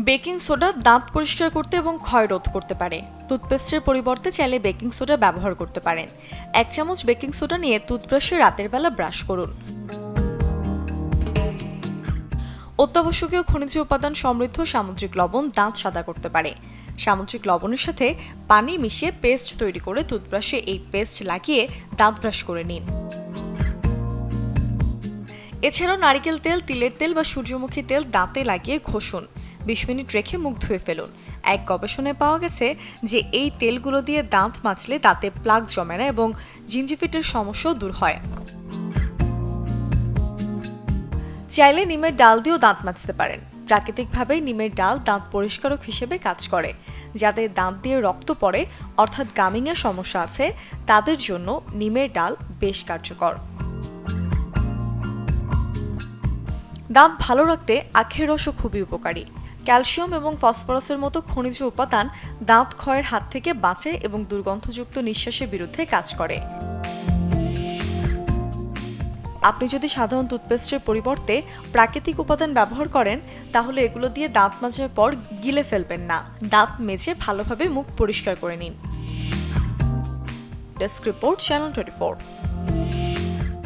Baking soda দাঁত পরিষ্কার করতে এবং ক্ষয় রোধ করতে পারে। টুথপেস্টের পরিবর্তে চাইলে বেকিং সোডা ব্যবহার করতে পারেন। 1 চামচ বেকিং সোডা নিয়ে টুথব্রাশে রাতের বেলা ব্রাশ করুন। অত্যাবশ্যকীয় খনিজ উপাদান সমৃদ্ধ সামুদ্রিক লবণ দাঁত সাদা করতে পারে। সামুদ্রিক লবণের সাথে পানি মিশিয়ে পেস্ট তৈরি করে টুথব্রাশে এই পেস্ট লাগিয়ে দাঁত ব্রাশ করে নিন। এছাড়াও নারিকেল তেল, তিলের তেল বা সূর্যমুখী তেল দাঁতে লাগিয়ে ঘষুন। 20 মিনিট রেখে মুখ ধুয়ে ফেলুন। এক গবেষণায় পাওয়া গেছে যে এই তেলগুলো দিয়ে দাঁত মাজলে দাঁতে প্লাক জমে না এবং জিঞ্জিভিটের সমস্যাও দূর হয়। চাইলে নিমের ডাল দিয়েও দাঁত মাজতে পারেন। প্রাকৃতিকভাবে নিমের ডাল দাঁত পরিষ্কারক হিসেবে কাজ করে। যাদের দাঁত দিয়ে রক্ত পড়ে অর্থাৎ গামিং এর সমস্যা আছে তাদের জন্য নিমের ডাল বেশ কার্যকর। দাঁত ভালো রাখতে আখের রসও খুবই উপকারী। ক্যালসিয়াম এবং ফসফরাসের মতো খনিজ উপাদান দাঁত ক্ষয়ের হাত থেকে বাঁচায় এবং দুর্গন্ধযুক্ত নিঃশ্বাসের বিরুদ্ধে কাজ করে। আপনি যদি সাধারণ টুথপেস্টের পরিবর্তে প্রাকৃতিক উপাদান ব্যবহার করেন তাহলে এগুলো দিয়ে দাঁত মাজার পর গিলে ফেলবেন না। দাঁত মেজে ভালোভাবে মুখ পরিষ্কার করে নিন। Desk report, channel 24।